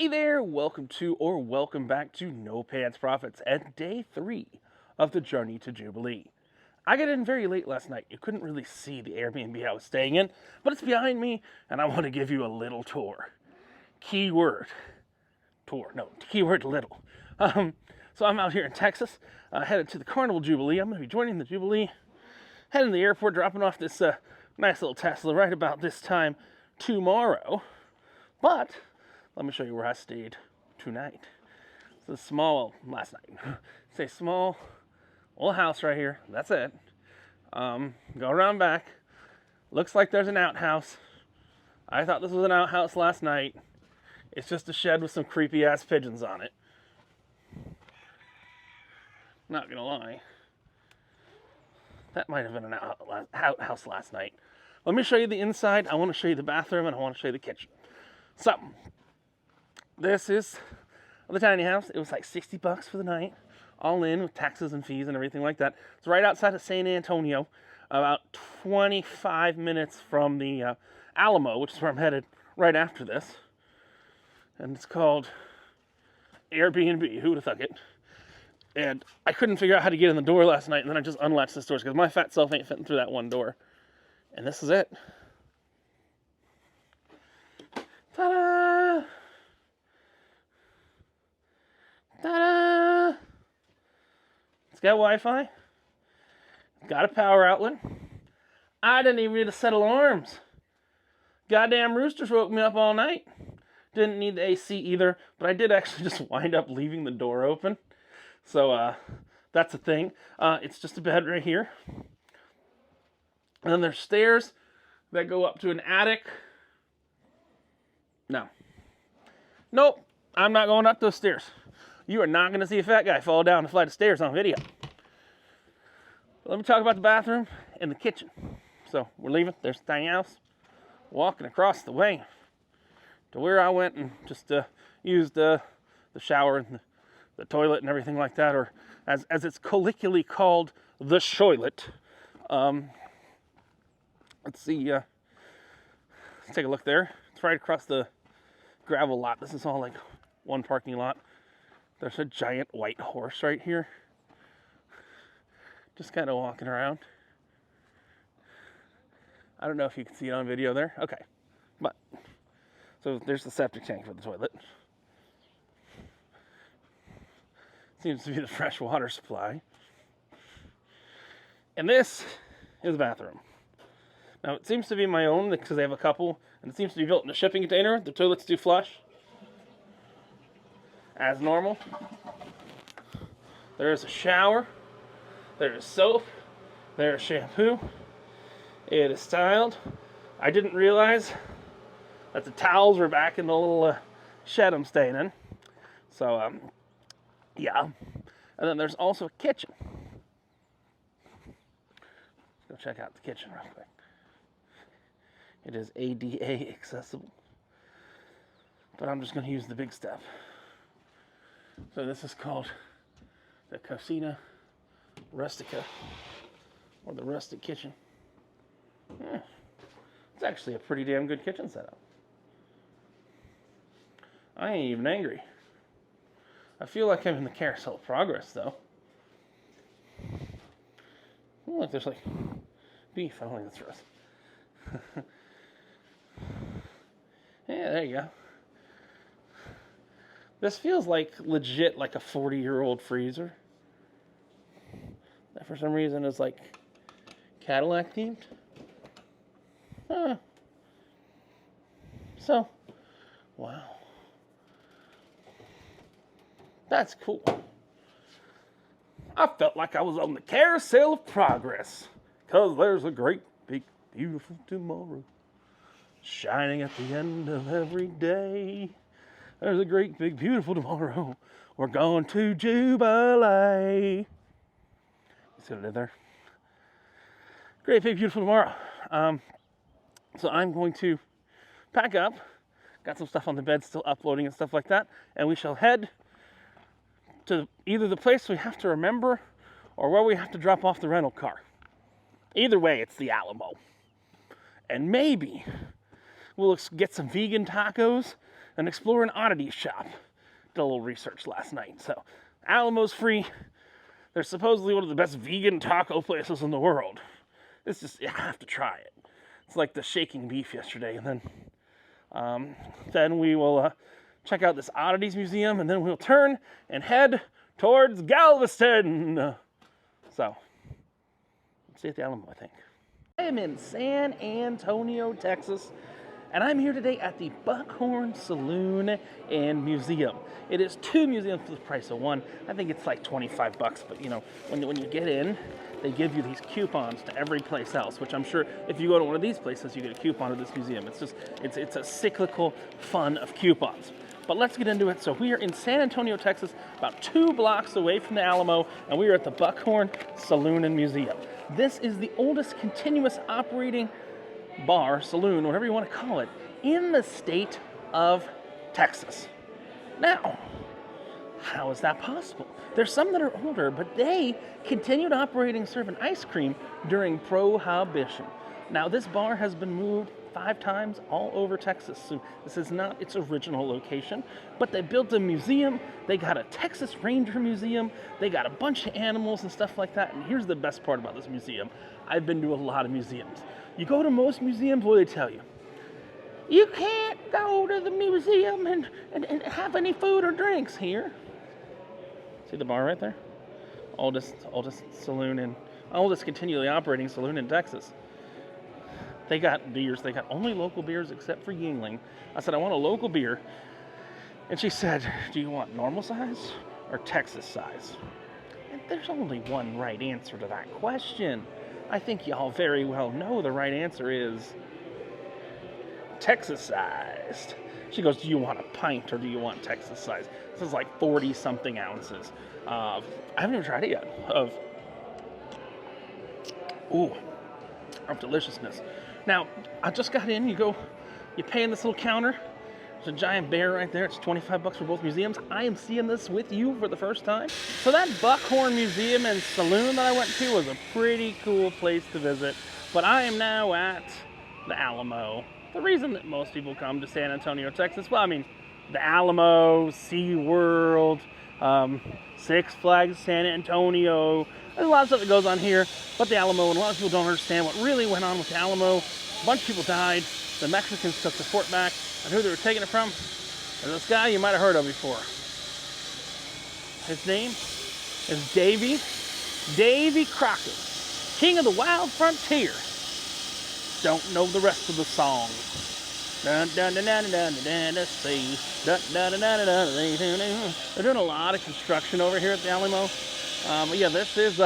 Hey there, welcome back to No Pants Profits and day 3 of the journey to Jubilee. I got in very late last night. You couldn't really see the Airbnb I was staying in, but it's behind me and I want to give you a little tour. Keyword little. So I'm out here in Texas, headed to the Carnival Jubilee. I'm going to be joining the Jubilee, heading to the airport, dropping off this nice little Tesla right about this time tomorrow. But let me show you where I stayed tonight. It's last night. It's a small little house right here. That's it. Go around back. Looks like there's an outhouse. I thought this was an outhouse last night. It's just a shed with some creepy ass pigeons on it. Not gonna lie. That might have been an outhouse last night. Let me show you the inside. I want to show you the bathroom and I want to show you the kitchen. So, this is the tiny house. It was like $60 for the night, all in with taxes and fees and everything like that. It's right outside of San Antonio, about 25 minutes from the Alamo, which is where I'm headed right after this. And it's called Airbnb. Who would have thunk it? And I couldn't figure out how to get in the door last night, and then I just unlatched this door because my fat self ain't fitting through that one door. And this is it. Ta-da! Ta-da! It's got Wi-Fi. Got a power outlet. I didn't even need to set alarms. Goddamn roosters woke me up all night. Didn't need the AC either, but I did actually just wind up leaving the door open. So, that's a thing. It's just a bed right here. And then there's stairs that go up to an attic. No. Nope. I'm not going up those stairs. You are not going to see a fat guy fall down a flight of stairs on video. Let me talk about the bathroom and the kitchen. So, we're leaving. There's the tiny house. Walking across the way to where I went and just used the shower and the toilet and everything like that, or as it's colloquially called, the shoilet. Let's see, let's take a look there. It's right across the gravel lot. This is all like one parking lot. There's a giant white horse right here. Just kind of walking around. I don't know if you can see it on video there. Okay. But, so there's the septic tank for the toilet. Seems to be the fresh water supply. And this is the bathroom. Now, it seems to be my own because they have a couple, and it seems to be built in a shipping container. The toilets do flush as normal. There is a shower. There is soap. There is shampoo. It is styled. I didn't realize that the towels were back in the little shed I'm staying in. So, yeah. And then there's also a kitchen. Let's go check out the kitchen real quick. It is ADA accessible. But I'm just going to use the big step. So this is called the Cocina Rustica, or the rustic kitchen. Yeah. It's actually a pretty damn good kitchen setup. I ain't even angry. I feel like I'm in the Carousel of Progress, though. Oh, look, there's like beef. I don't think that's for us. Yeah, there you go. This feels like legit like a 40-year-old freezer. That for some reason is like Cadillac themed. So, wow. That's cool. I felt like I was on the Carousel of Progress. 'Cause there's a great, big, beautiful tomorrow shining at the end of every day. There's a great, big, beautiful tomorrow. We're going to Jubilee. He's gonna live there. Great, big, beautiful tomorrow. So I'm going to pack up. Got some stuff on the bed still uploading and stuff like that. And we shall head to either the place we have to remember or where we have to drop off the rental car. Either way, it's the Alamo. And maybe we'll get some vegan tacos and explore an oddity shop. Did a little research last night. So, Alamo's free. They're supposedly one of the best vegan taco places in the world. It's just, you have to try it. It's like the shaking beef yesterday. And then we will check out this Oddities Museum, and then we'll turn and head towards Galveston. So, see you at the Alamo, I think. I am in San Antonio, Texas, and I'm here today at the Buckhorn Saloon and Museum. It is 2 museums for the price of 1. I think it's like $25, but you know, when you get in, they give you these coupons to every place else, which I'm sure if you go to one of these places, you get a coupon to this museum. It's a cyclical fun of coupons. But let's get into it. So we are in San Antonio, Texas, about 2 blocks away from the Alamo, and we are at the Buckhorn Saloon and Museum. This is the oldest continuous operating bar, saloon, whatever you want to call it, in the state of Texas. Now, how is that possible? There's some that are older, but they continued operating serving ice cream during Prohibition. Now, this bar has been moved 5 times all over Texas, so this is not its original location, but they built a museum. They got a Texas Ranger museum. They got a bunch of animals and stuff like that. And here's the best part about this museum. I've been to a lot of museums. You go to most museums, what do they tell you? You can't go to the museum and have any food or drinks here. See the bar right there? Oldest saloon and oldest continually operating saloon in Texas. They got beers. They got only local beers except for Yingling. I said, I want a local beer. And she said, do you want normal size or Texas size? And there's only one right answer to that question. I think y'all very well know the right answer is Texas sized. She goes, do you want a pint or do you want Texas size? This is like 40 something ounces. I haven't even tried it yet. Of deliciousness. Now, I just got in. You pay in this little counter. There's a giant bear right there. It's $25 for both museums. I am seeing this with you for the first time. So that Buckhorn Museum and Saloon that I went to was a pretty cool place to visit. But I am now at the Alamo. The reason that most people come to San Antonio, Texas, well, I mean, the Alamo, SeaWorld, Six Flags San Antonio. There's a lot of stuff that goes on here, but the Alamo, and a lot of people don't understand what really went on with the Alamo. A bunch of people died. The Mexicans took the fort back, and who they were taking it from? There's this guy you might have heard of before. His name is Davy Crockett, King of the Wild Frontier. Don't know the rest of the song. Dun dun dun dun dun dun dun see. Dun dun dun dun dun. They're doing a lot of construction over here at the Alamo. But yeah, this is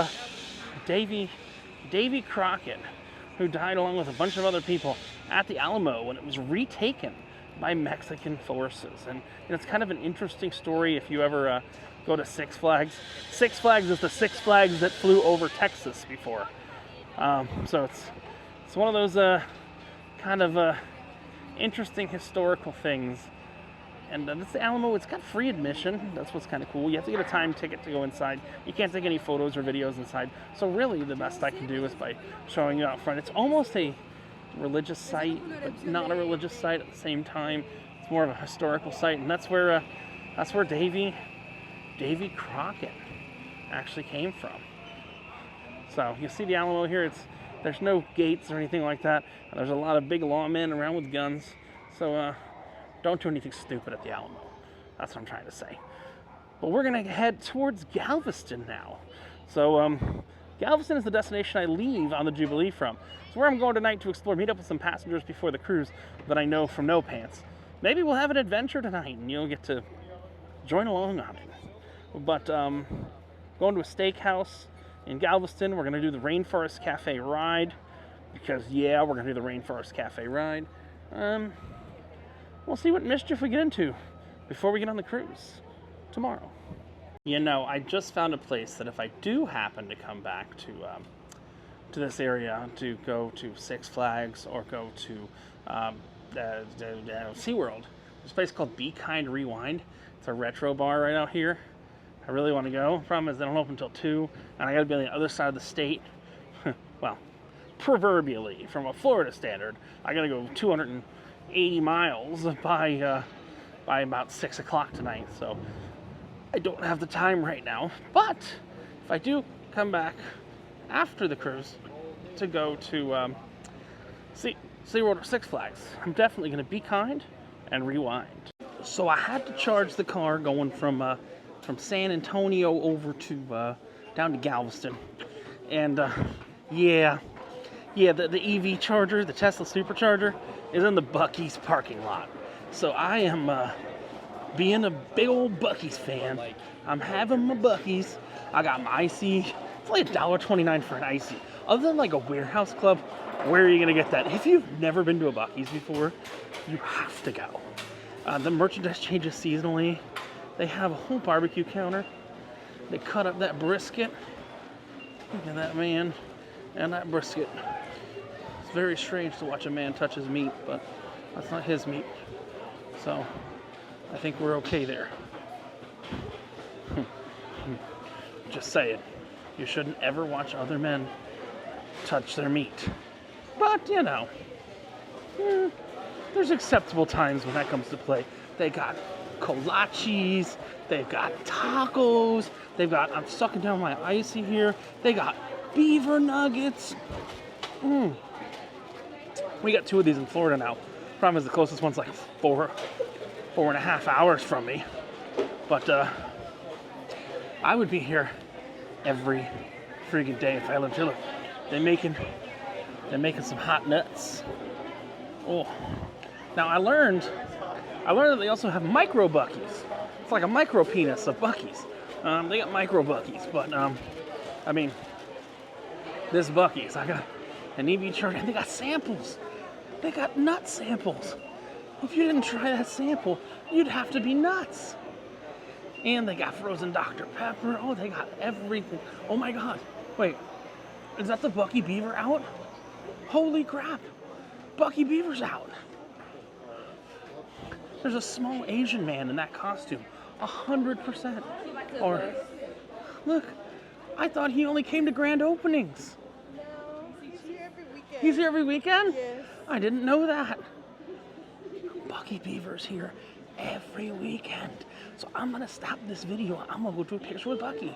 Davy Crockett, who died along with a bunch of other people at the Alamo when it was retaken by Mexican forces. And it's kind of an interesting story if you ever go to Six Flags. Six Flags is the Six Flags that flew over Texas before. So it's one of those kind of interesting historical things. And it's the Alamo. It's got free admission. That's what's kind of cool. You have to get a time ticket to go inside. You can't take any photos or videos inside. So really the best I can do is by showing you out front. It's almost a religious site, but not a religious site at the same time. It's more of a historical site, and that's where Davy Crockett actually came from. So you see the Alamo here. There's no gates or anything like that. And there's a lot of big lawmen around with guns. So don't do anything stupid at the Alamo. That's what I'm trying to say. But we're going to head towards Galveston now. So Galveston is the destination I leave on the Jubilee from. It's where I'm going tonight to explore, meet up with some passengers before the cruise that I know from No Pants. Maybe we'll have an adventure tonight and you'll get to join along on it. But going to a steakhouse in Galveston. We're going to do the Rainforest Cafe ride. Because, yeah, we're going to do the Rainforest Cafe ride. We'll see what mischief we get into before we get on the cruise tomorrow. You know, I just found a place that if I do happen to come back to this area to go to Six Flags or go to SeaWorld, there's a place called Be Kind Rewind. It's a retro bar right out here. I really want to go. Problem is they don't open until 2, and I got to be on the other side of the state. Well, proverbially, from a Florida standard, I got to go 280 miles by by about 6 o'clock tonight. So I don't have the time right now. But if I do come back after the cruise to go to SeaWorld or Six Flags, I'm definitely going to be kind and rewind. So I had to charge the car going from San Antonio over to down to Galveston, and the EV charger, the Tesla supercharger, is in the Buc-ee's parking lot. So I am being a big old Buc-ee's fan. I'm having my Buc-ee's. I got my icy. It's like $1.29 for an icy. Other than like a warehouse club, where are you gonna get that? If you've never been to a Buc-ee's before, you have to go. The merchandise changes seasonally. They have a whole barbecue counter. They cut up that brisket. Look at that man and that brisket. It's very strange to watch a man touch his meat, but that's not his meat. So I think we're okay there. Just saying, you shouldn't ever watch other men touch their meat. But, you know, there's acceptable times when that comes to play. They got kolaches, they've got tacos, they've got, I'm sucking down my icy here, they got beaver nuggets. We got 2 of these in Florida now. Problem is the closest one's like 4.5 hours from me. But I would be here every freaking day if I lived here. They're making some hot nuts. Oh, now I learned that they also have micro Buc-ee's. It's like a micro penis of Buc-ee's. They got micro Buc-ee's, but I mean, this Buc-ee's, I got an EV charger, and they got samples. They got nut samples. If you didn't try that sample, you'd have to be nuts. And they got frozen Dr. Pepper. Oh, they got everything. Oh my God. Wait, is that the Buc-ee Beaver out? Holy crap. Buc-ee Beaver's out. There's a small Asian man in that costume. 100%. Or, look, I thought he only came to grand openings. No, he's here every weekend. He's here every weekend? Yes. I didn't know that. Buc-ee Beaver's here every weekend. So I'm gonna stop this video. I'm gonna go do a picture with Buc-ee.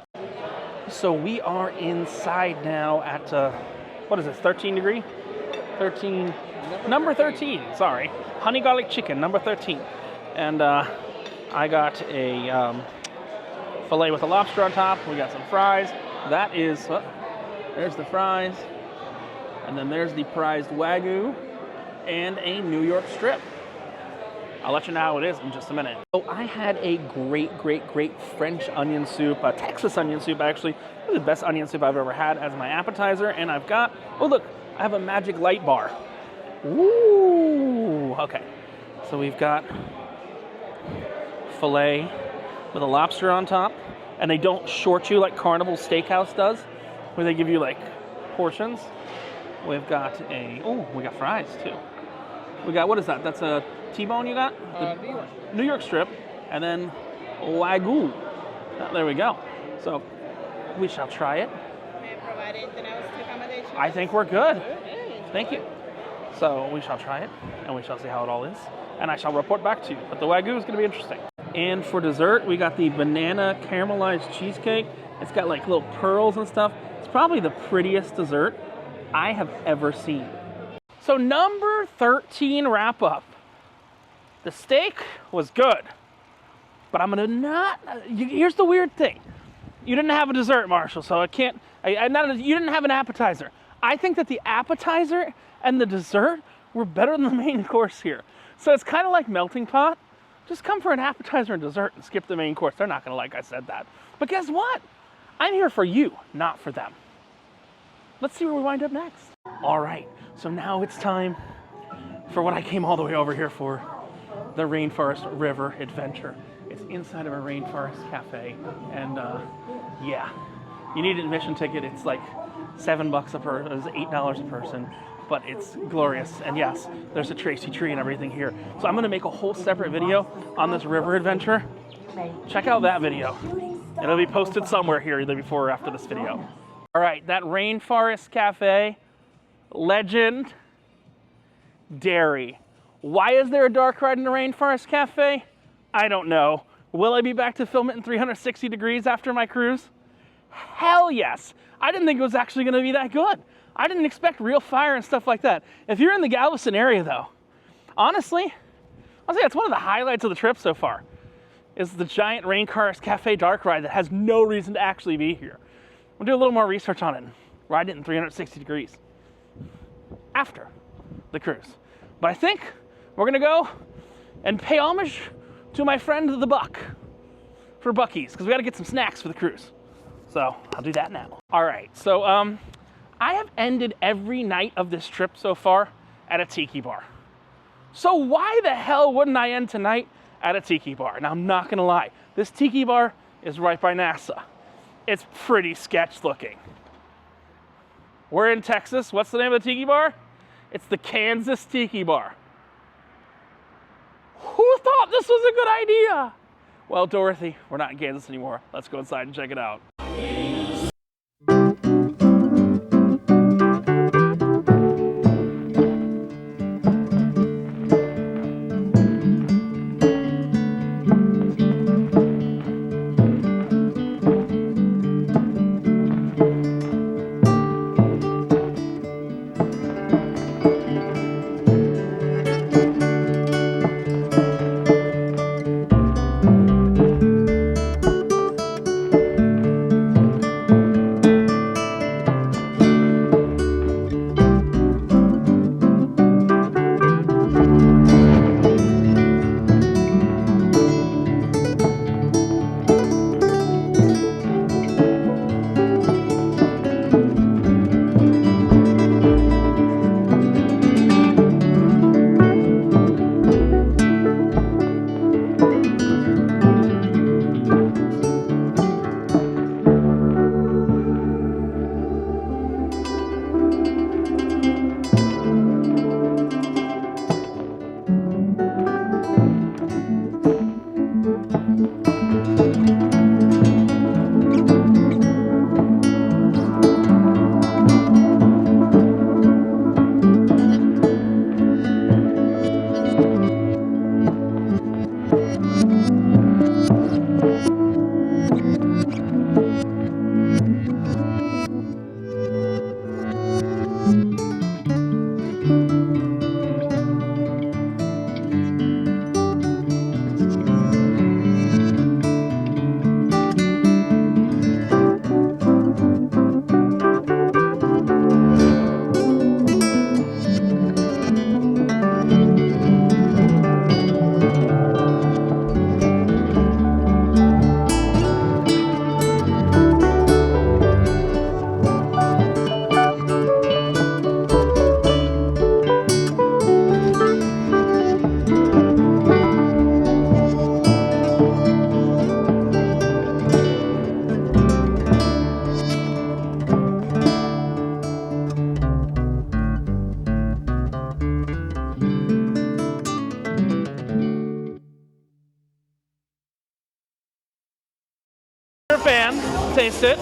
So we are inside now at, what is this, 13 degree? 13, number 13, sorry. Honey garlic chicken, number 13. And I got a filet with a lobster on top. We got some fries. That is, there's the fries. And then there's the prized Wagyu and a New York strip. I'll let you know how it is in just a minute. So I had a great French onion soup, Texas onion soup actually. It was the best onion soup I've ever had as my appetizer. And I've got, oh look, I have a magic light bar. Ooh, okay. So we've got filet with a lobster on top. And they don't short you like Carnival Steakhouse does, where they give you like portions. We've got we got fries too. We got, what is that? That's a T-bone you got? New York strip, and then Wagyu. There we go. So we shall try it. May I provide anything else to accommodate you? I think we're good. Okay. Thank you. So we shall try it, and we shall see how it all is, and I shall report back to you. But the Wagyu is going to be interesting. And for dessert, we got the banana caramelized cheesecake. It's got like little pearls and stuff. It's probably the prettiest dessert I have ever seen. So number 13 wrap up. The steak was good, but I'm gonna not. Here's the weird thing: you didn't have a dessert, Marshall, so I can't. You didn't have an appetizer. I think that the appetizer and the dessert were better than the main course here. So it's kind of like melting pot. Just come for an appetizer and dessert and skip the main course. They're not gonna like I said that. But guess what? I'm here for you, not for them. Let's see where we wind up next. All right, so now it's time for what I came all the way over here for. The Rainforest River Adventure. It's inside of a rainforest cafe, and yeah, you need an admission ticket. It's like $7 a person, it's $8 a person, but it's glorious. And yes, there's a Tracy tree and everything here. So I'm gonna make a whole separate video on this river adventure. Check out that video. It'll be posted somewhere here either before or after this video. All right, that Rainforest Cafe, legend, dairy. Why is there a dark ride in the Rainforest Cafe? I don't know. Will I be back to film it in 360 degrees after my cruise? Hell yes. I didn't think it was actually going to be that good. I didn't expect real fire and stuff like that. If you're in the Galveston area, though, honestly, I'll say it's one of the highlights of the trip so far, is the giant Rain Cars Cafe dark ride that has no reason to actually be here. We'll do a little more research on it and ride it in 360 degrees after the cruise. But I think we're going to go and pay homage to my friend the Buck for Buc-ee's, because we got to get some snacks for the cruise. So I'll do that now. All right, so I have ended every night of this trip so far at a tiki bar. So why the hell wouldn't I end tonight at a tiki bar? Now, I'm not gonna lie, this tiki bar is right by NASA. It's pretty sketch looking. We're in Texas. What's the name of the tiki bar? It's the Kansas Tiki Bar. Who thought this was a good idea? Well, Dorothy, we're not in Kansas anymore. Let's go inside and check it out. Fan, taste it.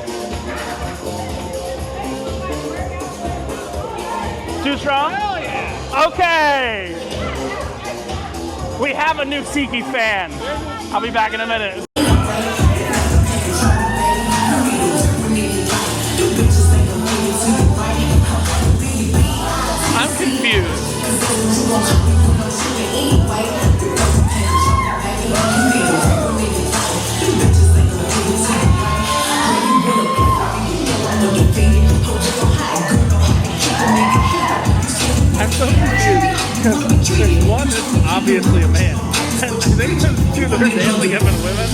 Too strong? Hell yeah. Okay. We have a new Tiki fan. I'll be back in a minute. I'm confused. I'm so confused because there's one that's obviously a man, and I think there's two that are dancing him and women.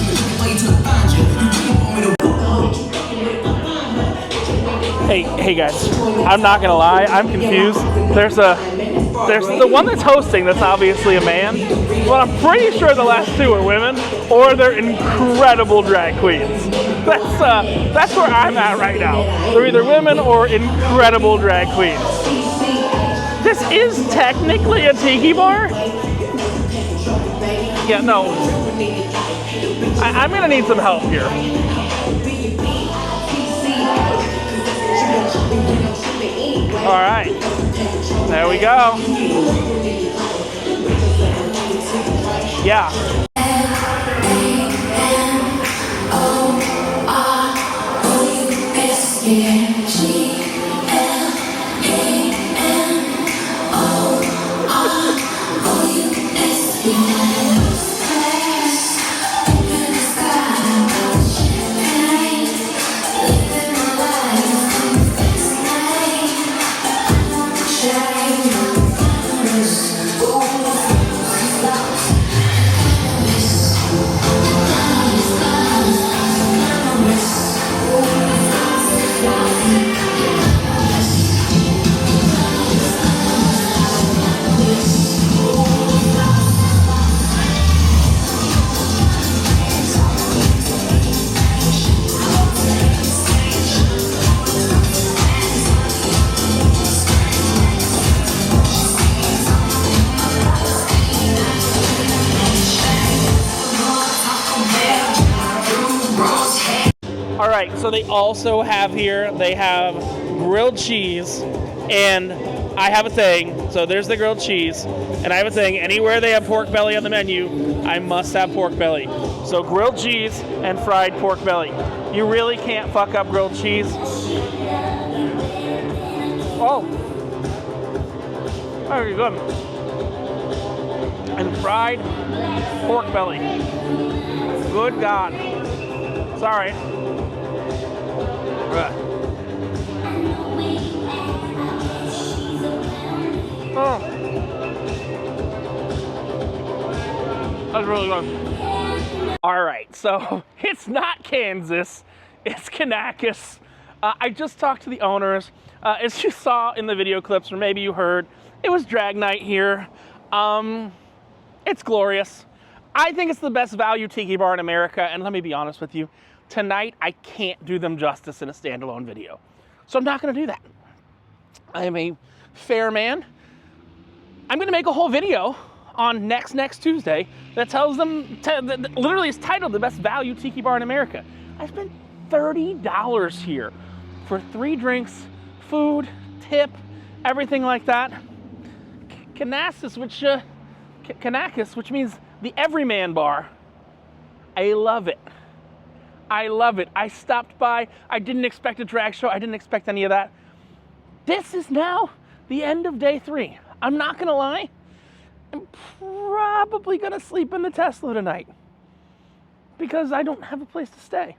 Hey guys, I'm not gonna lie, I'm confused. There's the one that's hosting that's obviously a man, but I'm pretty sure the last two are women, or they're incredible drag queens. That's where I'm at right now. They're either women or incredible drag queens. This is technically a tiki bar? Yeah, no. I'm gonna need some help here. All right, there we go. Yeah. right, so they also have here, they have grilled cheese, and I have a thing. So there's the grilled cheese, and I have a thing. Anywhere they have pork belly on the menu, I must have pork belly. So grilled cheese and fried pork belly. You really can't fuck up grilled cheese. Oh, very good. And fried pork belly. Good God. Sorry. Oh. That's really good. All right, so it's not Kansas, it's Kanakis. I just talked to the owners. As you saw in the video clips, or maybe you heard, it was drag night here. It's glorious. I think it's the best value tiki bar in America, and let me be honest with you, tonight I can't do them justice in a standalone video. So I'm not gonna do that. I am a fair man. I'm gonna make a whole video on next Tuesday that tells them, literally is titled the best value tiki bar in America. I spent $30 here for 3 drinks, food, tip, everything like that. Kanakis, which means the everyman bar. I love it. I love it. I stopped by. I didn't expect a drag show. I didn't expect any of that. This is now the end of day 3. I'm not gonna lie. I'm probably gonna sleep in the Tesla tonight because I don't have a place to stay.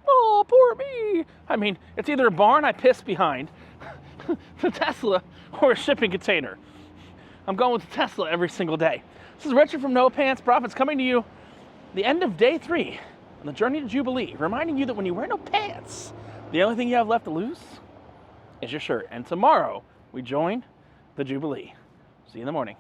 Oh, poor me. I mean, it's either a barn I piss behind, the Tesla, or a shipping container. I'm going with the Tesla every single day. This is Richard from No Pants Profits coming to you the end of day 3 on the journey to Jubilee, reminding you that when you wear no pants, the only thing you have left to lose is your shirt. And tomorrow, we join the Jubilee. See you in the morning.